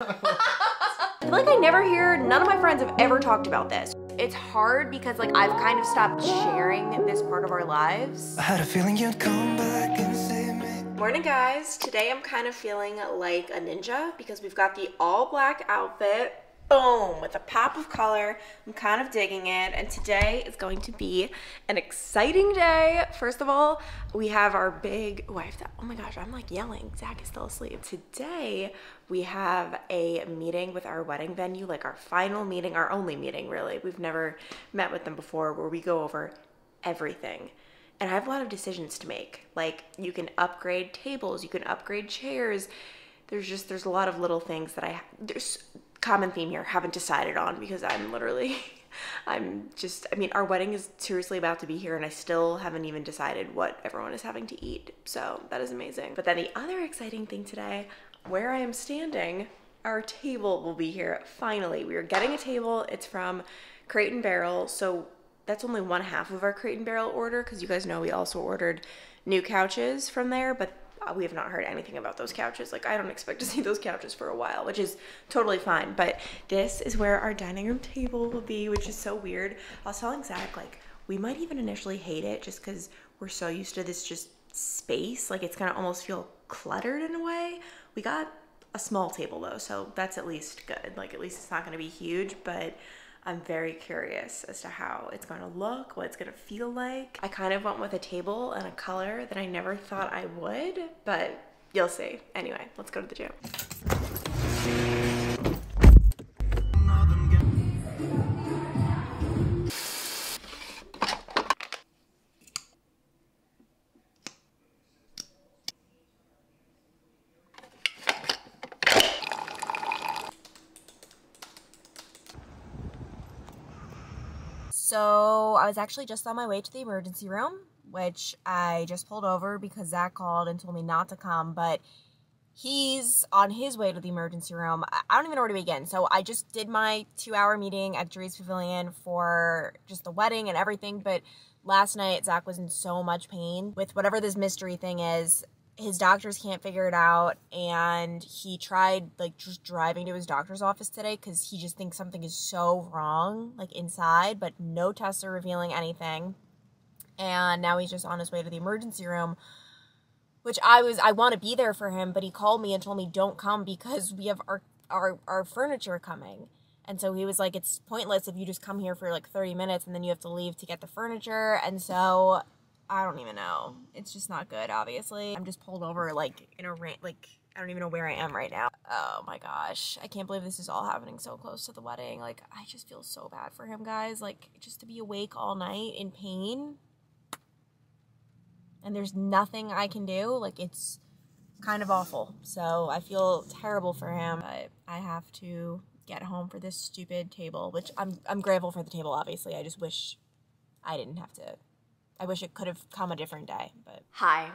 I feel like I never hear, none of my friends have ever talked about this. It's hard because like I've kind of stopped sharing this part of our lives. I had a feeling you'd come back and save me. Morning guys, today I'm kind of feeling like a ninja because we've got the all black outfit. Boom, with a pop of color. I'm kind of digging it, and today is going to be an exciting day. First of all, we have our big, oh my gosh, I'm like yelling. Zach is still asleep. Today, we have a meeting with our wedding venue, like our final meeting, our only meeting really. We've never met with them before, where we go over everything. And I have a lot of decisions to make. Like, you can upgrade tables, you can upgrade chairs. There's a lot of little things that there's common theme here, haven't decided on, because I mean, our wedding is seriously about to be here and I still haven't even decided what everyone is having to eat. So that is amazing. But then the other exciting thing today, where I am standing, our table will be here finally. We are getting a table. It's from Crate&Barrel. So that's only one half of our Crate&Barrel order, because you guys know we also ordered new couches from there, but we have not heard anything about those couches. Like, I don't expect to see those couches for a while, which is totally fine. But this is where our dining room table will be, which is so weird. I was telling Zach, like, we might even initially hate it just because we're so used to this just space. Like, it's gonna almost feel cluttered in a way. We got a small table though, so that's at least good. Like, at least it's not gonna be huge, but I'm very curious as to how it's gonna look, what it's gonna feel like. I kind of went with a table and a color that I never thought I would, but you'll see. Anyway, let's go to the gym. So I was actually just on my way to the emergency room, which I just pulled over because Zach called and told me not to come, but he's on his way to the emergency room. I don't even know where to begin. So I just did my 2-hour meeting at Dre's Pavilion for just the wedding and everything, but last night Zach was in so much pain with whatever this mystery thing is. His doctors can't figure it out, and he tried like just driving to his doctor's office today because he just thinks something is so wrong like inside, but no tests are revealing anything. And now he's just on his way to the emergency room, which I want to be there for him, but he called me and told me don't come because we have our furniture coming. And so he was like, it's pointless if you just come here for like 30 minutes and then you have to leave to get the furniture. And so I don't even know. It's just not good, obviously. I'm just pulled over, like, in a rain, like, I don't even know where I am right now. Oh my gosh. I can't believe this is all happening so close to the wedding. Like, I just feel so bad for him, guys. Like, just to be awake all night in pain. And there's nothing I can do. Like, it's kind of awful. So I feel terrible for him. But I have to get home for this stupid table, which I'm grateful for the table, obviously. I just wish I didn't have to. I wish it could have come a different day, but. Hi,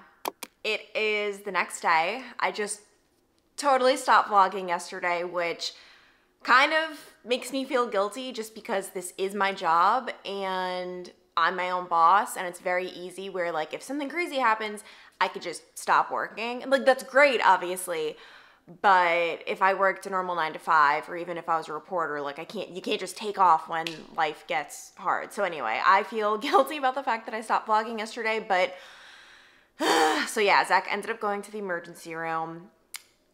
it is the next day. I just totally stopped vlogging yesterday, which kind of makes me feel guilty just because this is my job and I'm my own boss, and it's very easy where like if something crazy happens, I could just stop working. And like that's great, obviously. But if I worked a normal 9 to 5, or even if I was a reporter, like you can't just take off when life gets hard. So anyway, I feel guilty about the fact that I stopped vlogging yesterday, but so yeah, Zach ended up going to the emergency room.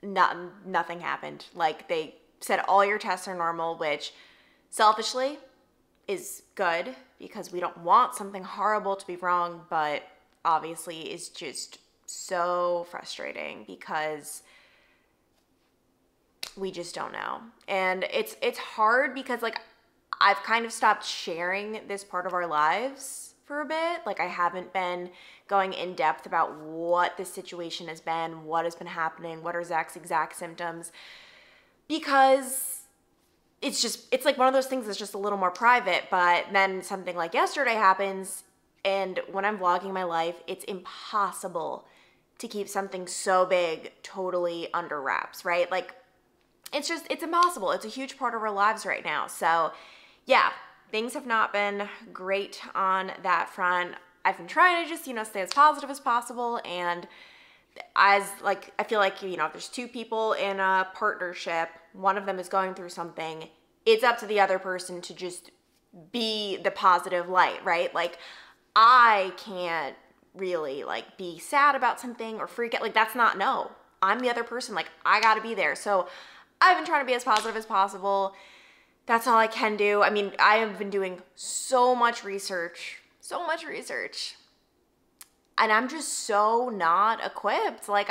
Nothing happened. Like they said all your tests are normal, which selfishly is good because we don't want something horrible to be wrong, but obviously is just so frustrating because we just don't know. And it's hard because like I've kind of stopped sharing this part of our lives for a bit. Like I haven't been going in depth about what the situation has been, what has been happening, what are Zach's exact symptoms, because it's like one of those things that's just a little more private. But then something like yesterday happens, and when I'm vlogging my life, it's impossible to keep something so big totally under wraps, right? Like it's impossible. It's a huge part of our lives right now. So yeah, things have not been great on that front. I've been trying to just, stay as positive as possible. And as like, I feel like, if there's two people in a partnership, one of them is going through something, it's up to the other person to just be the positive light, right? Like, I can't really like be sad about something or freak out. Like, that's not, no. I'm the other person. Like, I gotta be there. So I've been trying to be as positive as possible. That's all I can do. I mean, I have been doing so much research. And I'm just so not equipped. Like,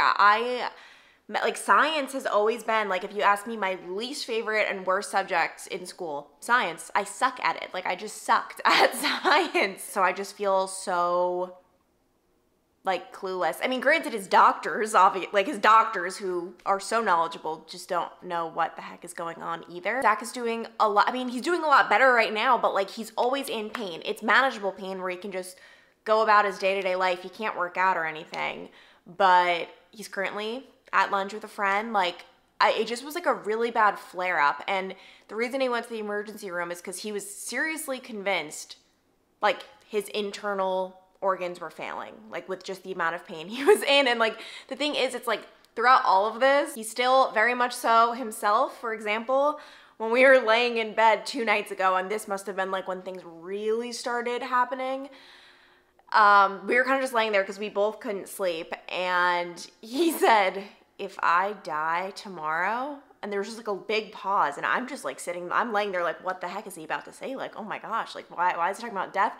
like, science has always been, like, if you ask me my least favorite and worst subject in school, science, I suck at it. Like, I just sucked at science. So I just feel so, like, clueless. I mean, granted, his doctors, like, his doctors who are so knowledgeable just don't know what the heck is going on either. Zach is doing a lot. I mean, he's doing a lot better right now, but, like, he's always in pain. It's manageable pain where he can just go about his day-to-day life. He can't work out or anything, but he's currently at lunch with a friend. Like, it just was like a really bad flare-up, and the reason he went to the emergency room is because he was seriously convinced, like, his internal organs were failing, like, with just the amount of pain he was in. And, like, the thing is, it's like, throughout all of this, he's still very much so himself. For example, when we were laying in bed 2 nights ago, and this must have been, like, when things really started happening, we were kind of just laying there because we both couldn't sleep, and he said, if I die tomorrow, and there was just like a big pause, and I'm just like I'm laying there like, what the heck is he about to say? Like, oh my gosh, like, why is he talking about death?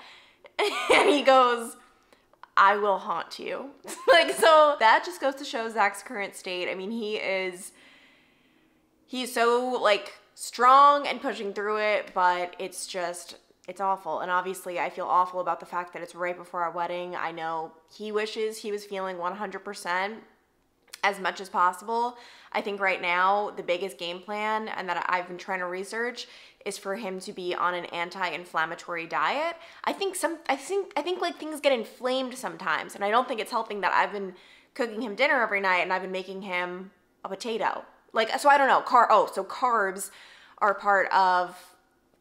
And he goes, I will haunt you. Like, so that just goes to show Zach's current state. I mean, he's so, like, strong and pushing through it, but it's awful. And obviously I feel awful about the fact that it's right before our wedding. I know he wishes he was feeling 100% as much as possible. I think right now the biggest game plan, and that I've been trying to research, is for him to be on an anti-inflammatory diet. I think like things get inflamed sometimes, and I don't think it's helping that I've been cooking him dinner every night and I've been making him a potato. Like, so I don't know, so carbs are part of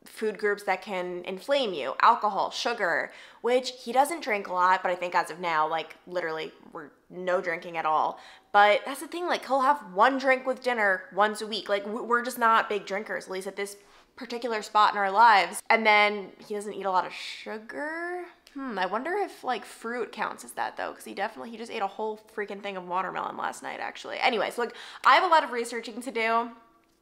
food groups that can inflame you. Alcohol, sugar, which he doesn't drink a lot, but I think as of now, like, literally, we're no drinking at all. But that's the thing, like, he'll have 1 drink with dinner once a week. Like, we're just not big drinkers, at least at this particular spot in our lives. And then he doesn't eat a lot of sugar. I wonder if, like, fruit counts as that, though, because he just ate a whole freaking thing of watermelon last night, actually. Anyway, so, like, I have a lot of researching to do.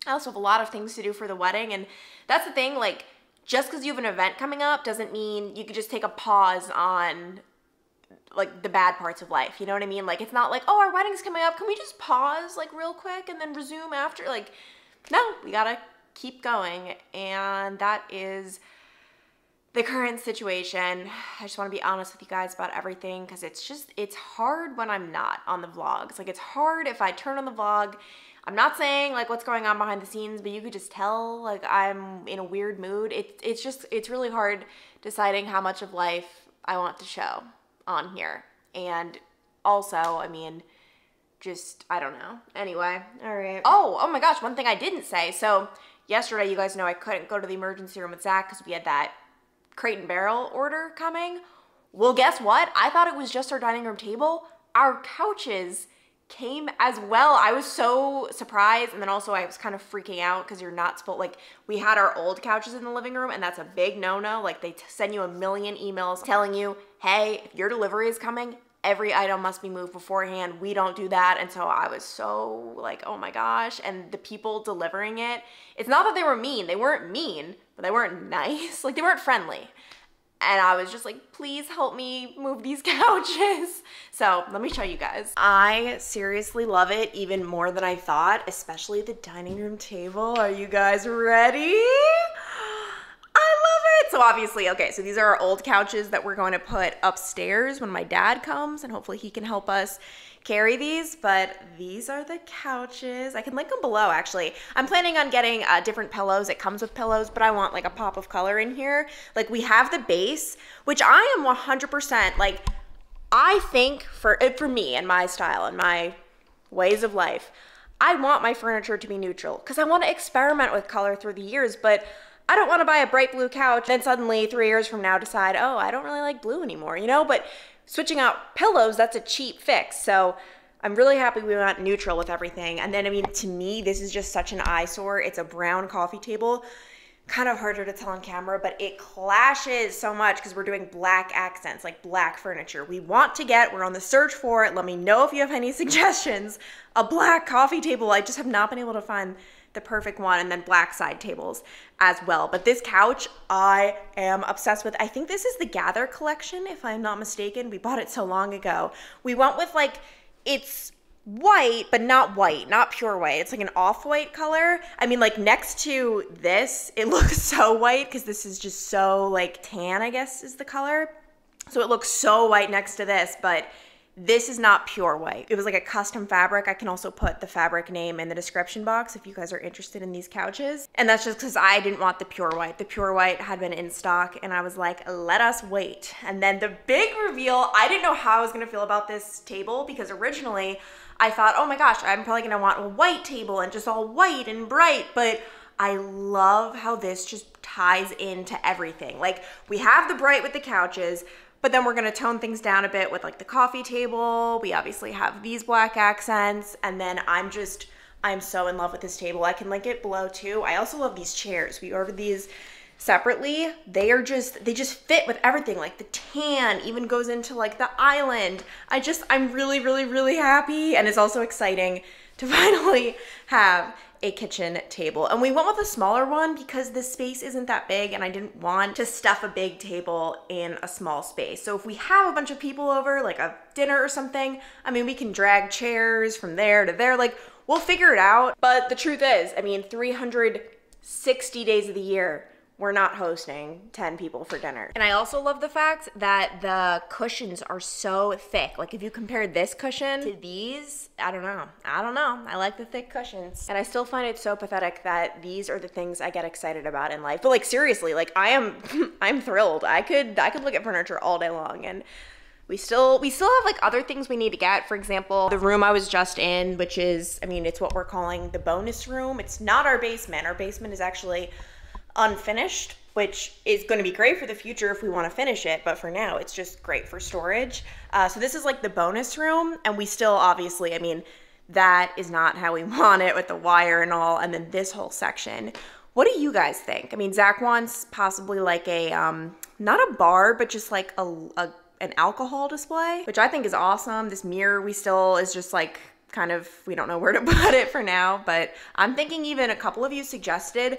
I also have a lot of things to do for the wedding, and that's the thing, like, just because you have an event coming up doesn't mean you could just take a pause on, like, the bad parts of life, you know what I mean? Like, it's not like, oh, our wedding's coming up, can we just pause, like, real quick and then resume after? Like, no, we gotta keep going, and that is the current situation. I just want to be honest with you guys about everything, because it's hard when I'm not on the vlogs. Like, it's hard if I turn on the vlog. I'm not saying, like, what's going on behind the scenes, but you could just tell, like, I'm in a weird mood. It's really hard deciding how much of life I want to show on here. And also, I mean, just, I don't know. Anyway, all right. Oh my gosh, one thing I didn't say. So yesterday, you guys know I couldn't go to the emergency room with Zach because we had that Crate&Barrel order coming. Well, guess what? I thought it was just our dining room table. Our couches came as well. I was so surprised, and then also I was kind of freaking out because you're not supposed, like, we had our old couches in the living room, and that's a big no-no. Like, they send you a million emails telling you, hey, if your delivery is coming, every item must be moved beforehand. We don't do that. And so I was so like, oh my gosh. And the people delivering it, it's not that they were mean. They weren't mean, but they weren't nice. Like, they weren't friendly. And I was just like, please help me move these couches. So let me show you guys. I seriously love it even more than I thought, especially the dining room table. Are you guys ready? I love it. So obviously, okay, so these are our old couches that we're going to put upstairs when my dad comes, and hopefully he can help us carry these. But these are the couches. I can link them below, actually. I'm planning on getting different pillows. It comes with pillows, but I want like a pop of color in here. Like, we have the base, which I am 100% like, I think for me and my style and my ways of life, I want my furniture to be neutral because I want to experiment with color through the years, but I don't want to buy a bright blue couch, then suddenly 3 years from now decide, oh, I don't really like blue anymore, you know? But switching out pillows, that's a cheap fix. So I'm really happy we went neutral with everything. And then, I mean, to me, this is just such an eyesore. It's a brown coffee table. Kind of harder to tell on camera, but it clashes so much because we're doing black accents, like black furniture. We're on the search for it. Let me know if you have any suggestions. A black coffee table. I just have not been able to find the perfect one, and then black side tables as well. But this couch, I am obsessed with. I think this is the Gather collection, if I'm not mistaken. We bought it so long ago. We went with like, it's white, but not white, not pure white. It's like an off-white color. I mean, like next to this, it looks so white because this is just so like tan, I guess is the color. So it looks so white next to this, but this is not pure white. It was like a custom fabric. I can also put the fabric name in the description box if you guys are interested in these couches. And that's just because I didn't want the pure white. The pure white had been in stock and I was like, let us wait. And then the big reveal, I didn't know how I was gonna feel about this table because originally I thought, oh my gosh, I'm probably gonna want a white table and just all white and bright, but I love how this just ties into everything. Like we have the bright with the couches, but then we're gonna tone things down a bit with like the coffee table. We obviously have these black accents, and then I'm so in love with this table. I can link it below too. I also love these chairs. We ordered these separately. They just fit with everything. Like the tan even goes into like the island. I'm really, really, really happy. And it's also exciting to finally have a kitchen table. And we went with a smaller one because the space isn't that big and I didn't want to stuff a big table in a small space. So if we have a bunch of people over, like a dinner or something, I mean, we can drag chairs from there to there, like we'll figure it out. But the truth is, I mean, 360 days of the year, we're not hosting 10 people for dinner. And I also love the fact that the cushions are so thick. Like if you compare this cushion to these, I don't know. I like the thick cushions. And I still find it so pathetic that these are the things I get excited about in life. But like seriously, like I'm thrilled. I could look at furniture all day long, and we still have like other things we need to get. For example, the room I was just in, which is, I mean, it's what we're calling the bonus room. It's not our basement. Our basement is actually unfinished, which is going to be great for the future if we want to finish it, but for now it's just great for storage. So this is like the bonus room, and we still obviously, I mean, that is not how we want it with the wire and all, and then this whole section. What do you guys think? I mean, Zach wants possibly like a not a bar, but just like an alcohol display, which I think is awesome. This mirror we still is just like kind of, we don't know where to put it for now, but I'm thinking even a couple of you suggested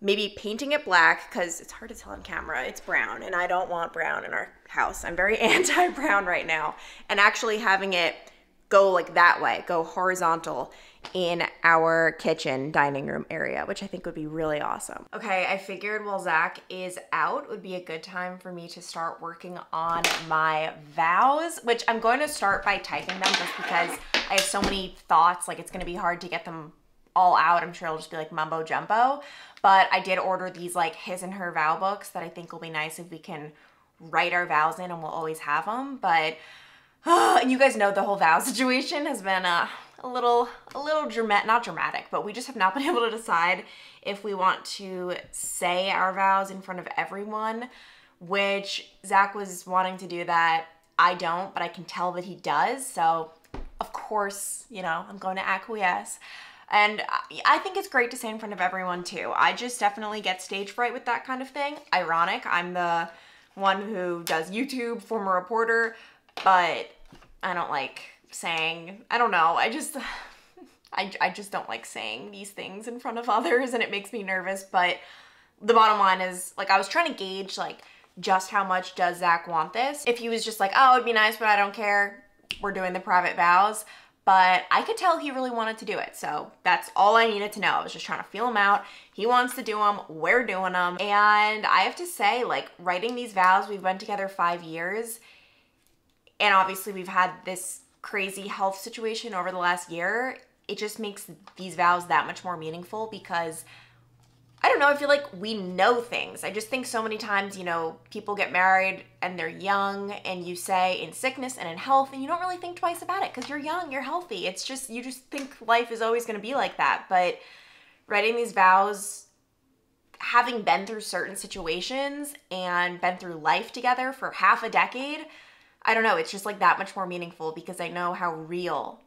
maybe painting it black because it's hard to tell on camera. It's brown and I don't want brown in our house. I'm very anti-brown right now. And actually having it go like that way, go horizontal in our kitchen dining room area, which I think would be really awesome. Okay, I figured while Zach is out, it would be a good time for me to start working on my vows, which I'm going to start by typing them just because I have so many thoughts. Like it's gonna be hard to get them all out. I'm sure it'll just be like mumbo jumbo. But I did order these like his and her vow books that I think will be nice if we can write our vows in, and we'll always have them. But and you guys know the whole vow situation has been a little dramatic, not dramatic, but we just have not been able to decide if we want to say our vows in front of everyone, which Zach was wanting to do that. I don't, but I can tell that he does. So of course, you know, I'm going to acquiesce. And I think it's great to say in front of everyone too. I just definitely get stage fright with that kind of thing. Ironic, I'm the one who does YouTube, former reporter, but I don't like saying, I don't know, I just don't like saying these things in front of others, and it makes me nervous. But the bottom line is, like, I was trying to gauge like just how much does Zach want this. If he was just like, oh, it'd be nice, but I don't care, we're doing the private vows. But I could tell he really wanted to do it. So that's all I needed to know. I was just trying to feel him out. He wants to do them. We're doing them. And I have to say, like, writing these vows, we've been together 5 years. And obviously we've had this crazy health situation over the last year. It just makes these vows that much more meaningful because, I don't know, I feel like we know things. I just think so many times, you know, people get married and they're young and you say in sickness and in health, and you don't really think twice about it because you're young, you're healthy. It's just, you just think life is always going to be like that. But writing these vows, having been through certain situations and been through life together for half a decade, I don't know, it's just like that much more meaningful because I know how real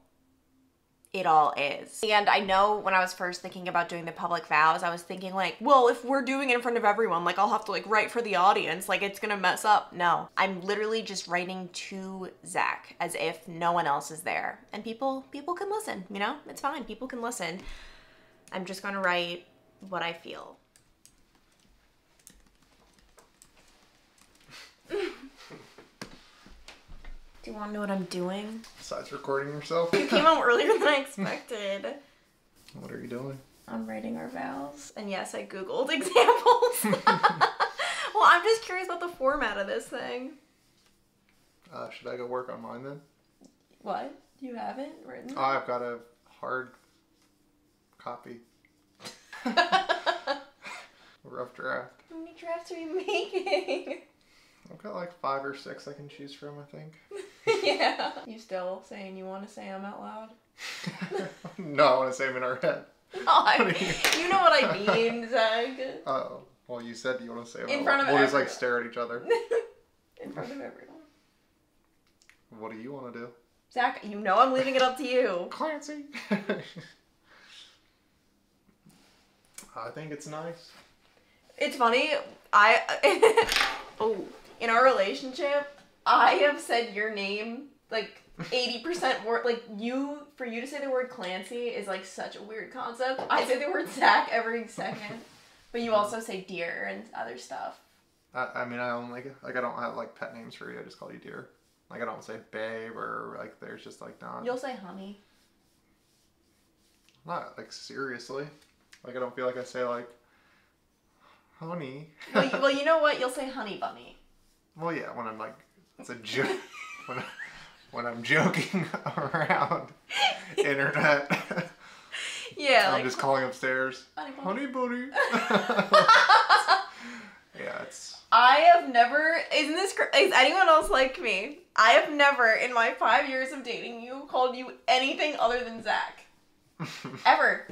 it all is. And I know when I was first thinking about doing the public vows, I was thinking like, well, if we're doing it in front of everyone, like I'll have to like write for the audience, like it's gonna mess up. No, I'm literally just writing to Zach as if no one else is there. And people can listen, you know? It's fine, people can listen. I'm just gonna write what I feel. Do you want to know what I'm doing? Besides recording yourself? You came out earlier than I expected. What are you doing? I'm writing our vows. And yes, I Googled examples. Well, I'm just curious about the format of this thing. Should I go work on mine then? What? You haven't written? Oh, I've got a hard copy. Rough draft. How many drafts are you making? I've got like 5 or 6 I can choose from, I think. Yeah. You still saying you want to say them out loud? No, I want to say them in our head. No, you know what I mean, Zach. Oh, well, you said you want to say them in out front loud. of We'll just everyone. like stare at each other. In front of everyone. What do you want to do? Zach, you know I'm leaving it up to you. Clancy. I think it's nice. It's funny, oh, in our relationship, I have said your name like 80% more, like for you to say the word Clancy is like such a weird concept. I say the word Zach every second, but you also say dear and other stuff. I mean, I don't like I don't have like pet names for you. I just call you dear. Like I don't say babe or like there's just like not. You'll say honey. Not like seriously. Like I don't feel like I say like honey. Well, you know what? You'll say honey bunny. Well, yeah, when I'm like it's a joke. when I'm joking around internet. Yeah. I'm just calling upstairs. Honey bunny. Honey bunny. Yeah, it's. I have never, is anyone else like me? I have never, in my 5 years of dating you, called you anything other than Zach. Ever.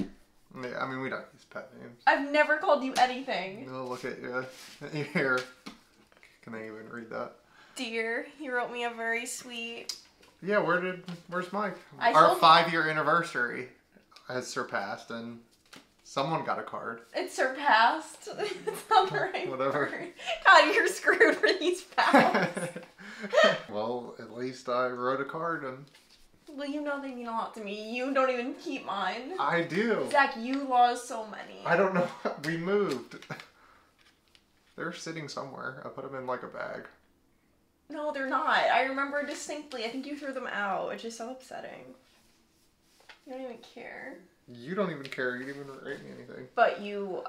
Yeah, I mean, we don't use pet names. I've never called you anything. Oh, look at you. Here. Can I even read that? Dear, he wrote me a very sweet. Yeah, where's Mike? I Our told- 5-year anniversary has surpassed and someone got a card. It surpassed. It's not the right Whatever. word. God, you're screwed for these vows. Well, at least I wrote a card and... Well, you know they mean a lot to me. You don't even keep mine. I do. Zach, you lost so many. I don't know. We moved. They're sitting somewhere. I put them in like a bag. No, they're not. I remember distinctly. I think you threw them out, which is so upsetting. You don't even care. You don't even care. You didn't even write me anything. But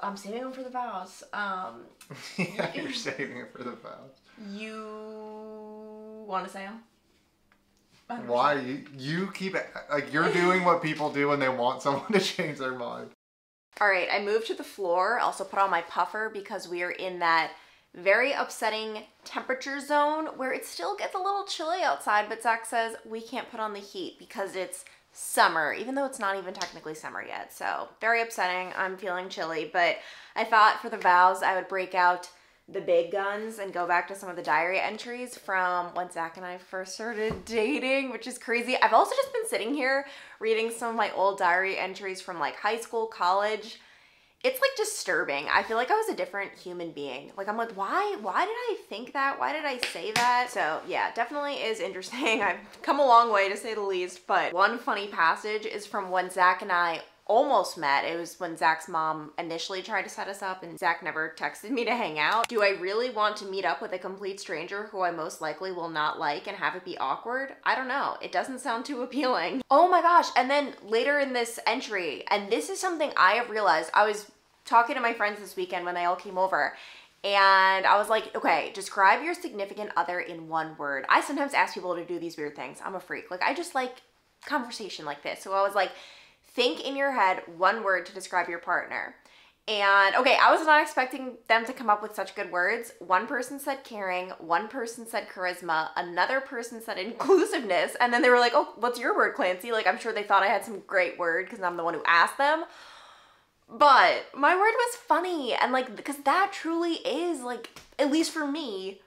I'm saving them for the vows. Yeah, you're saving it for the vows. You want to say them? 100%. Why? You keep it. Like, you're doing what people do when they want someone to change their mind. All right, I moved to the floor. Also put on my puffer because we are in that very upsetting temperature zone where it still gets a little chilly outside, but Zach says we can't put on the heat because it's summer, even though it's not even technically summer yet. So very upsetting. I'm feeling chilly, but I thought for the vows I would break out the big guns and go back to some of the diary entries from when Zach and I first started dating, which is crazy. I've also just been sitting here reading some of my old diary entries from like high school, college. It's like disturbing. I feel like I was a different human being. Like I'm like, why did I think that? Why did I say that? So yeah, definitely is interesting. I've come a long way to say the least, but one funny passage is from when Zach and I almost met. It was when Zach's mom initially tried to set us up and Zach never texted me to hang out. Do I really want to meet up with a complete stranger who I most likely will not like and have it be awkward? I don't know. It doesn't sound too appealing. Oh my gosh. And then later in this entry, and this is something I have realized, I was talking to my friends this weekend when they all came over and I was like, okay, describe your significant other in one word. I sometimes ask people to do these weird things. I'm a freak. Like I just like conversation like this. So I was like, think in your head one word to describe your partner. And okay, I was not expecting them to come up with such good words. One person said caring, one person said charisma, another person said inclusiveness, and then they were like, oh, what's your word, Clancy? Like, I'm sure they thought I had some great word because I'm the one who asked them. But my word was funny, and like, because that truly is like, at least for me,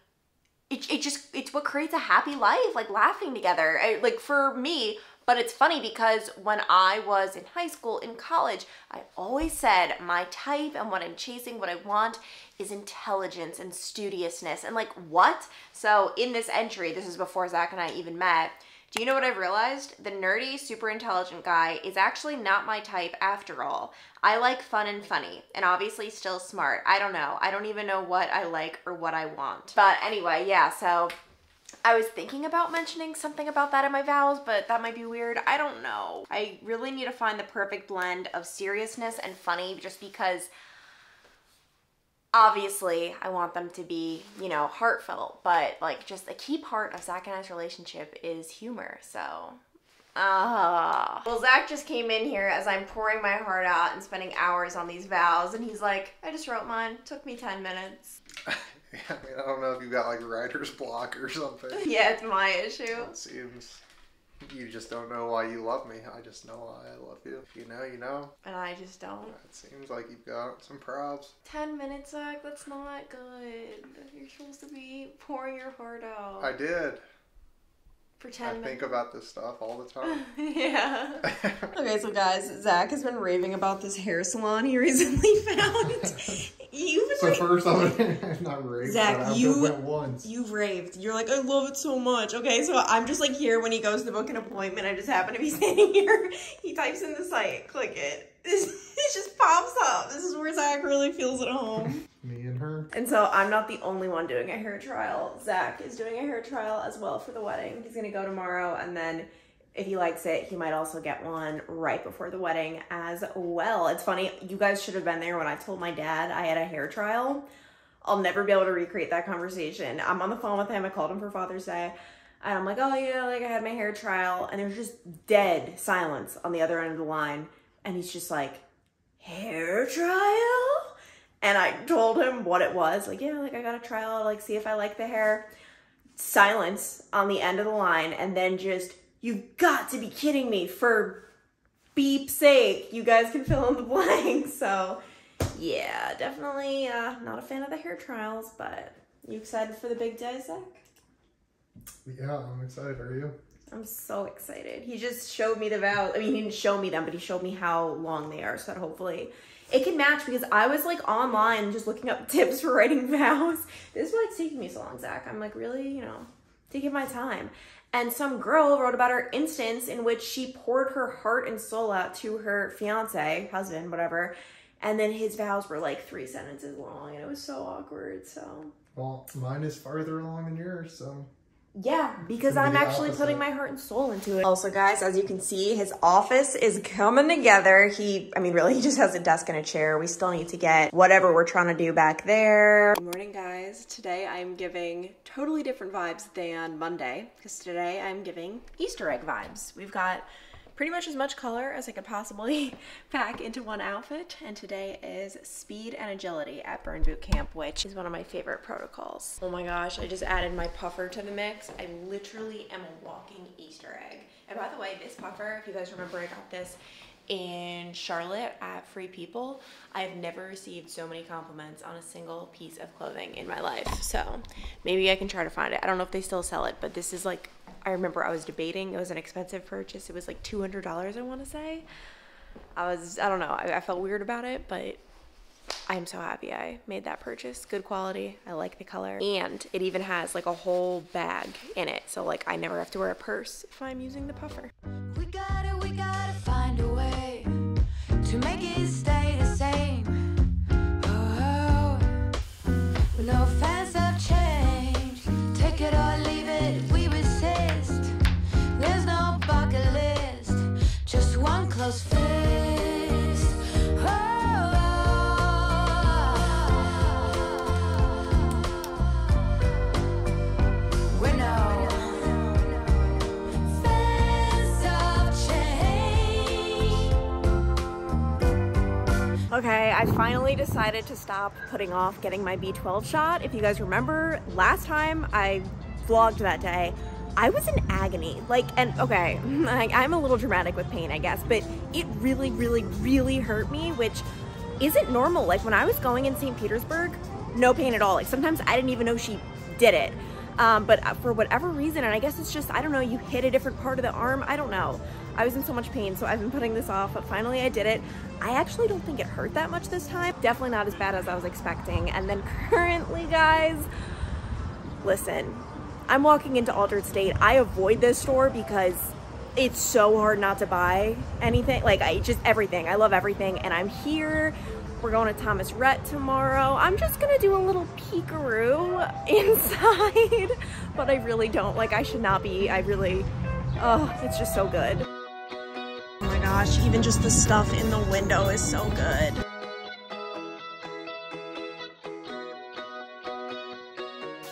it's what creates a happy life, like laughing together. Like for me, But it's funny because when I was in high school, in college, I always said my type and what I'm chasing, what I want is intelligence and studiousness. And like, what? So in this entry, this is before Zach and I even met, do you know what I've realized? The nerdy, super intelligent guy is actually not my type after all. I like fun and funny, and obviously still smart. I don't know. I don't even know what I like or what I want. But anyway, yeah, so I was thinking about mentioning something about that in my vows, but that might be weird. I don't know. I really need to find the perfect blend of seriousness and funny, just because obviously I want them to be, you know, heartfelt, but like just a key part of Zach and I's relationship is humor. So well, Zach just came in here as I'm pouring my heart out and spending hours on these vows, and he's like, I just wrote mine. Took me 10 minutes. Yeah, I mean, I don't know if you've got like writer's block or something. Yeah, it's my issue. It seems you just don't know why you love me. I just know why I love you. If you know, you know. And I just don't. It seems like you've got some probs. 10 minutes, Zach, that's not good. You're supposed to be pouring your heart out. I did. For 10 minutes. I think about this stuff all the time. Yeah. Okay, so guys, Zach has been raving about this hair salon he recently found. First I'm not raved, Zach, but I went once. You've raved. You're like, I love it so much. Okay, so I'm just like here when he goes to book an appointment. I just happen to be standing here. He types in the site, click it. It just pops up. This is where Zach really feels at home. Me and her. And so I'm not the only one doing a hair trial. Zach is doing a hair trial as well for the wedding. He's gonna go tomorrow, and then if he likes it, he might also get one right before the wedding as well. It's funny, you guys should have been there when I told my dad I had a hair trial. I'll never be able to recreate that conversation. I'm on the phone with him. I called him for Father's Day. And I'm like, oh yeah, like I had my hair trial. And there's just dead silence on the other end of the line. And he's just like, hair trial? And I told him what it was. Like, yeah, like I got a trial, like see if I like the hair. Silence on the end of the line. And then just, you've got to be kidding me, for beep's sake. You guys can fill in the blanks. So yeah, definitely not a fan of the hair trials, but you excited for the big day, Zach? Yeah, I'm excited. Are you? I'm so excited. He just showed me the vows. I mean, he didn't show me them, but he showed me how long they are, so that hopefully it can match, because I was like online just looking up tips for writing vows. This is why it's taking me so long, Zach. I'm like really, you know, taking my time. And some girl wrote about her instance in which she poured her heart and soul out to her fiance, husband, whatever, and then his vows were like 3 sentences long, and it was so awkward. So well, mine is farther along than yours, so yeah, because I'm actually putting my heart and soul into it. Also, guys, as you can see, his office is coming together. I mean, really, he just has a desk and a chair. We still need to get whatever we're trying to do back there. Good morning, guys. Today, I'm giving totally different vibes than Monday, because today I'm giving Easter egg vibes. We've got pretty much as much color as I could possibly pack into one outfit, and today is speed and agility at burn boot camp, which is one of my favorite protocols. Oh my gosh, I just added my puffer to the mix. I literally am a walking Easter egg. And by the way, this puffer, if you guys remember, I got this in Charlotte at Free People. I've never received so many compliments on a single piece of clothing in my life, so maybe I can try to find it. I don't know if they still sell it, but this is like, I remember I was debating. It was an expensive purchase. It was like $200, I want to say. I don't know. I felt weird about it, but I'm so happy I made that purchase. Good quality. I like the color. And it even has like a whole bag in it. So like I never have to wear a purse if I'm using the puffer. We gotta find a way to make it stay the same. Oh, no fans have changed. Take it or leave it, we resist. There's no bucket list, just one close fist. Okay, I finally decided to stop putting off getting my B12 shot. If you guys remember, last time I vlogged that day, I was in agony. Like, and okay, I'm a little dramatic with pain, I guess, but it really, really, really hurt me, which isn't normal. Like when I was going in St. Petersburg, no pain at all. Like sometimes I didn't even know she did it. But for whatever reason, and I guess it's just, I don't know, you hit a different part of the arm, I don't know. I was in so much pain, so I've been putting this off, but finally I did it. I actually don't think it hurt that much this time. Definitely not as bad as I was expecting. And then currently, guys, listen, I'm walking into Altered State. I avoid this store because it's so hard not to buy anything. Like, everything. I love everything, and I'm here. We're going to Thomas Rhett tomorrow. I'm just gonna do a little peekaroo inside, but I really don't, like, I should not be. I really, oh, it's just so good. Oh my gosh, even just the stuff in the window is so good.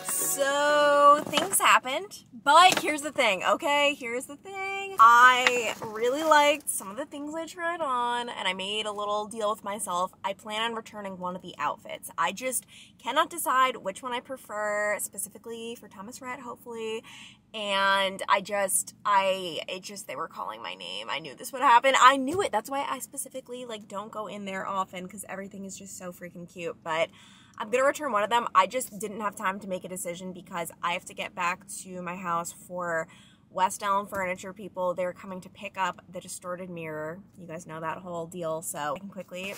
So things happened, but here's the thing, okay? Here's the thing. I really liked some of the things I tried on, and I made a little deal with myself. I plan on returning one of the outfits. I just cannot decide which one I prefer, specifically for Thomas Rhett, hopefully. And they were calling my name. I knew this would happen. I knew it. That's why I specifically, like, don't go in there often, because everything is just so freaking cute. But I'm gonna return one of them. I just didn't have time to make a decision because I have to get back to my house for West Elm Furniture people. They're coming to pick up the distorted mirror. You guys know that whole deal, so I can quickly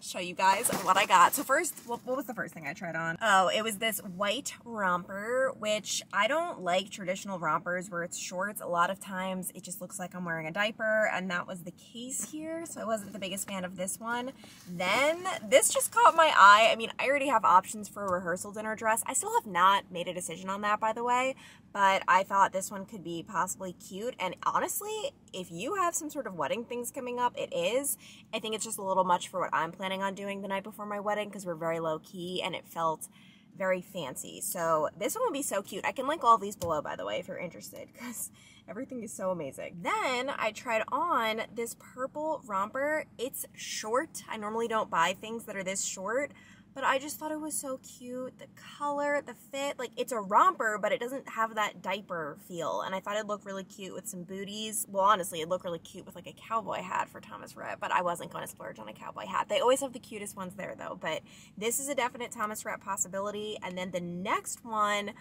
show you guys what I got. So first, what was the first thing I tried on? Oh, it was this white romper, which I don't like traditional rompers where it's shorts. A lot of times it just looks like I'm wearing a diaper, and that was the case here, so I wasn't the biggest fan of this one. Then this just caught my eye. I mean, I already have options for a rehearsal dinner dress. I still have not made a decision on that, by the way, but I thought this one could be possibly cute. And honestly, if you have some sort of wedding things coming up, it is. I think it's just a little much for what I'm planning on doing the night before my wedding because we're very low key and it felt very fancy. So this one will be so cute. I can link all of these below, by the way, if you're interested, because everything is so amazing. Then I tried on this purple romper. It's short. I normally don't buy things that are this short, but I just thought it was so cute. The color, the fit, like, it's a romper, but it doesn't have that diaper feel. And I thought it'd look really cute with some booties. Well, honestly, it'd look really cute with, like, a cowboy hat for Thomas Rhett, but I wasn't going to splurge on a cowboy hat. They always have the cutest ones there, though. But this is a definite Thomas Rhett possibility. And then the next one,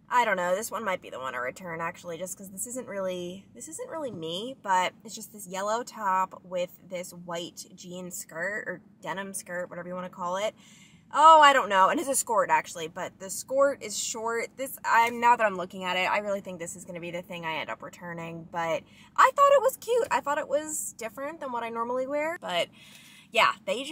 I don't know, this one might be the one I return, actually, just because this isn't really me, but it's just this yellow top with this white jean skirt, or denim skirt, whatever you want to call it. Oh, I don't know. And it's a skirt, actually, but the skirt is short. Now that I'm looking at it, I really think this is going to be the thing I end up returning, but I thought it was cute. I thought it was different than what I normally wear, but yeah, they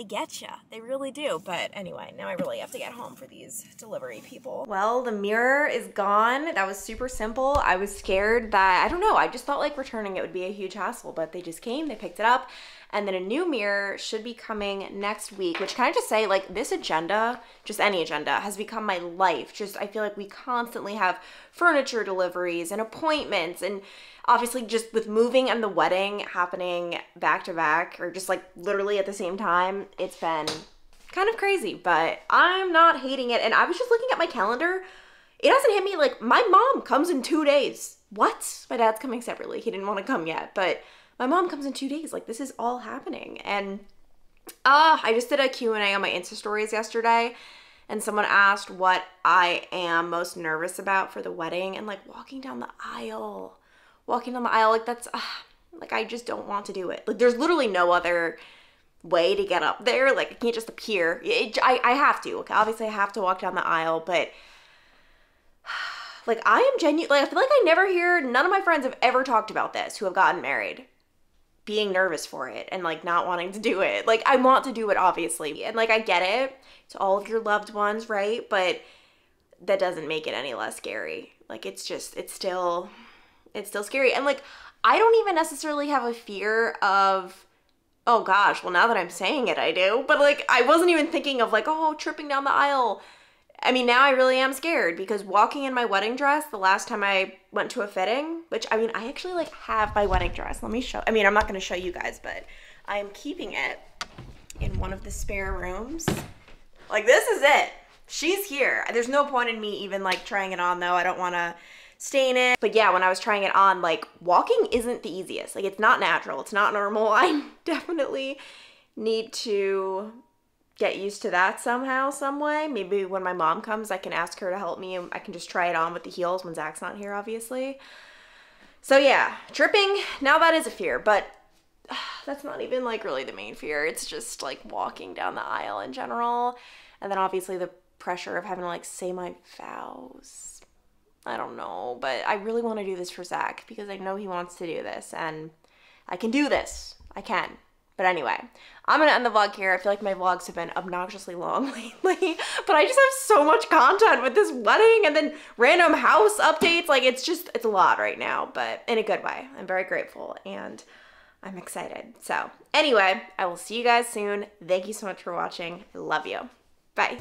get ya. They really do. But anyway, now I really have to get home for these delivery people. Well, the mirror is gone. That was super simple. I was scared that, I don't know, I just thought like returning it would be a huge hassle, but they just came, they picked it up. And then a new mirror should be coming next week, which can I just say, like, this agenda, just any agenda, has become my life. Just, I feel like we constantly have furniture deliveries and appointments, and obviously just with moving and the wedding happening back to back, or just like literally at the same time, it's been kind of crazy, but I'm not hating it. And I was just looking at my calendar. It hasn't hit me, like, my mom comes in 2 days. What? My dad's coming separately. He didn't want to come yet, but my mom comes in 2 days. Like, this is all happening. And I just did a Q&A on my Insta stories yesterday, and someone asked what I am most nervous about for the wedding, and like walking down the aisle, like, that's like, I just don't want to do it. Like, there's literally no other way to get up there. Like, I can't just appear. I have to. Okay, obviously I have to walk down the aisle, but like, I am genuine. Like, I feel like I never hear, none of my friends have ever talked about this who have gotten married, being nervous for it and like not wanting to do it. Like, I want to do it, obviously, and like, I get it, it's all of your loved ones, right? But that doesn't make it any less scary. Like, it's still scary. And like, I don't even necessarily have a fear of, oh gosh, well, now that I'm saying it, I do, but like, I wasn't even thinking of like, oh, tripping down the aisle. I mean, now I really am scared, because walking in my wedding dress, the last time I went to a fitting, which, I mean, I actually like have my wedding dress. Let me show, I mean, I'm not going to show you guys, but I am keeping it in one of the spare rooms. Like, this is it. She's here. There's no point in me even like trying it on, though. I don't want to stain it. But yeah, when I was trying it on, like, walking isn't the easiest. Like, it's not natural. It's not normal. I definitely need to get used to that somehow, some way. Maybe when my mom comes, I can ask her to help me and I can just try it on with the heels when Zach's not here, obviously. So yeah, tripping, now that is a fear, but that's not even like really the main fear. It's just like walking down the aisle in general. And then obviously the pressure of having to like say my vows. I don't know, but I really want to do this for Zach because I know he wants to do this and I can do this. I can. But anyway, I'm going to end the vlog here. I feel like my vlogs have been obnoxiously long lately, but I just have so much content with this wedding and then random house updates. Like it's a lot right now, but in a good way. I'm very grateful and I'm excited. So anyway, I will see you guys soon. Thank you so much for watching. I love you. Bye.